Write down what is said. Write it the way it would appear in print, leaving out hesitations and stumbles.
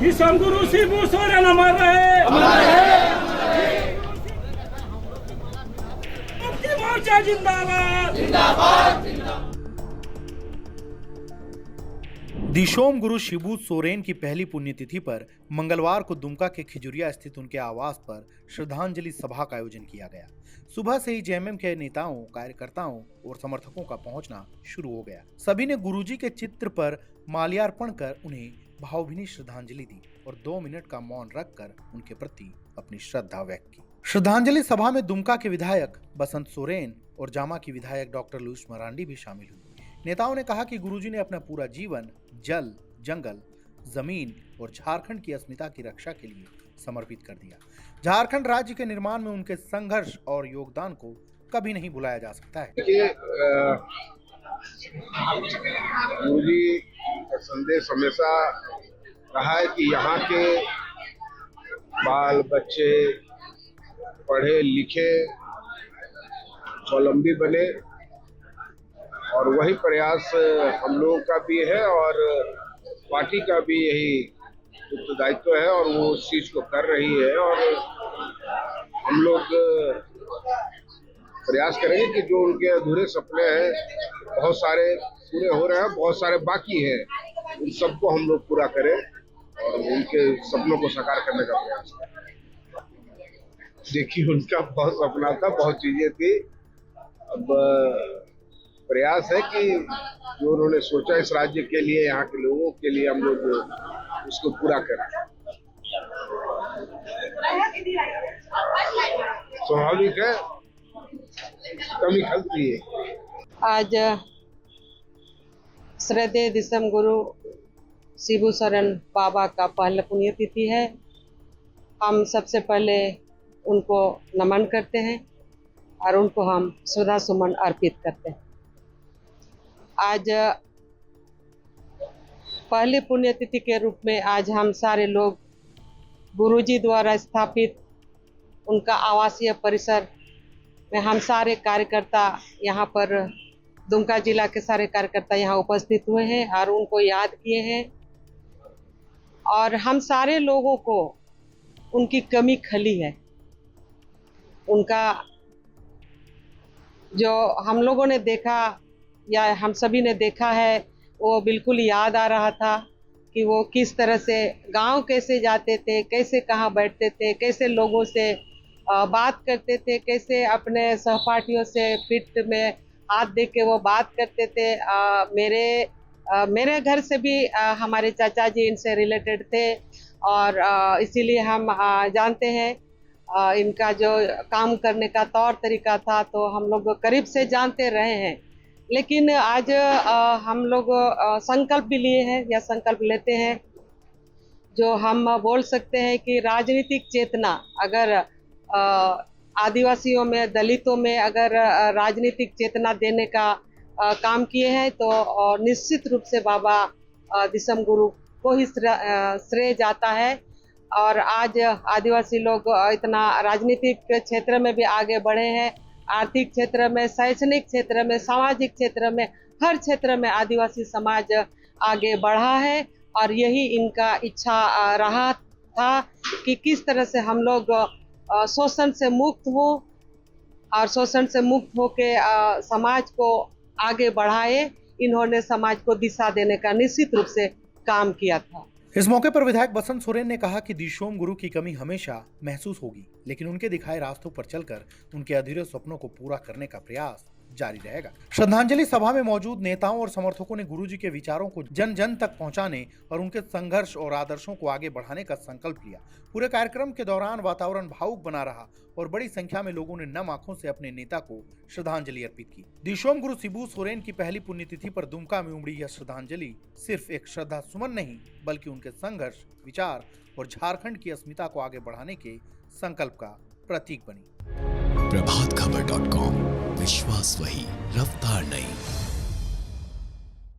दिसम गुरु शिबू सोरेन अमर रहे। मुक्ति मोर्चा जिंदाबाद। दिशोम गुरु शिबू सोरेन की पहली पुण्यतिथि पर मंगलवार को दुमका के खिजुरिया स्थित उनके आवास पर श्रद्धांजलि सभा का आयोजन किया गया। सुबह से ही जेएमएम के नेताओं, कार्यकर्ताओं और समर्थकों का पहुंचना शुरू हो गया। सभी ने गुरुजी के चित्र पर माल्यार्पण कर उन्हें भावभीनी श्रद्धांजलि दी और 2 मिनट का मौन रखकर उनके प्रति अपनी श्रद्धा व्यक्त की। श्रद्धांजलि सभा में दुमका के विधायक बसंत सोरेन और जामा की विधायक डॉक्टर लुईस मरांडी भी शामिल हुई। नेताओं ने कहा कि गुरुजी ने अपना पूरा जीवन जल, जंगल, जमीन और झारखंड की अस्मिता की रक्षा के लिए समर्पित कर दिया। झारखंड राज्य के निर्माण में उनके संघर्ष और योगदान को कभी नहीं भुलाया जा सकता है। गुरुजी का संदेश हमेशा रहा है कि यहाँ के बाल बच्चे पढ़े लिखे, स्वावलंबी बने, और वही प्रयास हम लोगों का भी है और पार्टी का भी यही उत्तरदायित्व है और वो उस चीज को कर रही है। और हम लोग प्रयास करेंगे कि जो उनके अधूरे सपने हैं, बहुत सारे पूरे हो रहे हैं, बहुत सारे बाकी हैं, उन सबको हम लोग पूरा करें और उनके सपनों को साकार करने का प्रयास करें। देखिए, उनका बहुत सपना था, बहुत चीजें थी। अब प्रयास है कि जो उन्होंने सोचा इस राज्य के लिए, यहाँ के लोगों के लिए, हम लोग उसको पूरा करें। स्वाभाविक है, कमी खलती है। आज श्रद्धेय दिसम गुरु शिबू सोरेन बाबा का पहला पुण्यतिथि है। हम सबसे पहले उनको नमन करते हैं और उनको हम श्रद्धा सुमन अर्पित करते हैं। आज पहली पुण्यतिथि के रूप में आज हम सारे लोग गुरुजी द्वारा स्थापित उनका आवासीय परिसर में हम सारे कार्यकर्ता यहाँ पर दुमका जिला के सारे कार्यकर्ता यहाँ उपस्थित हुए हैं और उनको याद किए हैं। और हम सारे लोगों को उनकी कमी खली है। उनका जो हम लोगों ने देखा या हम सभी ने देखा है, वो बिल्कुल याद आ रहा था कि वो किस तरह से गांव कैसे जाते थे, कैसे कहाँ बैठते थे, कैसे लोगों से बात करते थे, कैसे अपने सहपाठियों से पीठ में हाथ दे के वो बात करते थे। मेरे घर से भी हमारे चाचा जी इनसे रिलेटेड थे और इसीलिए हम जानते हैं इनका जो काम करने का तौर तरीका था, तो हम लोग करीब से जानते रहे हैं। लेकिन आज हम लोग संकल्प भी लिए हैं या संकल्प लेते हैं, जो हम बोल सकते हैं कि राजनीतिक चेतना अगर आदिवासियों में, दलितों में अगर राजनीतिक चेतना देने का काम किए हैं तो निश्चित रूप से बाबा दिसम गुरु को ही श्रेय जाता है। और आज आदिवासी लोग इतना राजनीतिक क्षेत्र में भी आगे बढ़े हैं, आर्थिक क्षेत्र में, शैक्षणिक क्षेत्र में, सामाजिक क्षेत्र में, हर क्षेत्र में आदिवासी समाज आगे बढ़ा है। और यही इनका इच्छा रहा था कि किस तरह से हम लोग शोषण से मुक्त हो और शोषण से मुक्त होके समाज को आगे बढ़ाए। इन्होंने समाज को दिशा देने का निश्चित रूप से काम किया था। इस मौके पर विधायक बसंत सोरेन ने कहा कि दिशोम गुरु की कमी हमेशा महसूस होगी, लेकिन उनके दिखाए रास्तों पर चलकर उनके अधूरे सपनों को पूरा करने का प्रयास जारी रहेगा। श्रद्धांजलि सभा में मौजूद नेताओं और समर्थकों ने गुरुजी के विचारों को जन जन तक पहुंचाने और उनके संघर्ष और आदर्शों को आगे बढ़ाने का संकल्प लिया। पूरे कार्यक्रम के दौरान वातावरण भावुक बना रहा और बड़ी संख्या में लोगों ने नम आंखों से अपने नेता को श्रद्धांजलि अर्पित की। दिशोम गुरु शिबू सोरेन की पहली पुण्यतिथि पर दुमका में उमड़ी यह श्रद्धांजलि सिर्फ एक श्रद्धा सुमन नहीं, बल्कि उनके संघर्ष, विचार और झारखंड की अस्मिता को आगे बढ़ाने के संकल्प का प्रतीक बनी। प्रभातखबर.com, विश्वास वही, रफ्तार नहीं।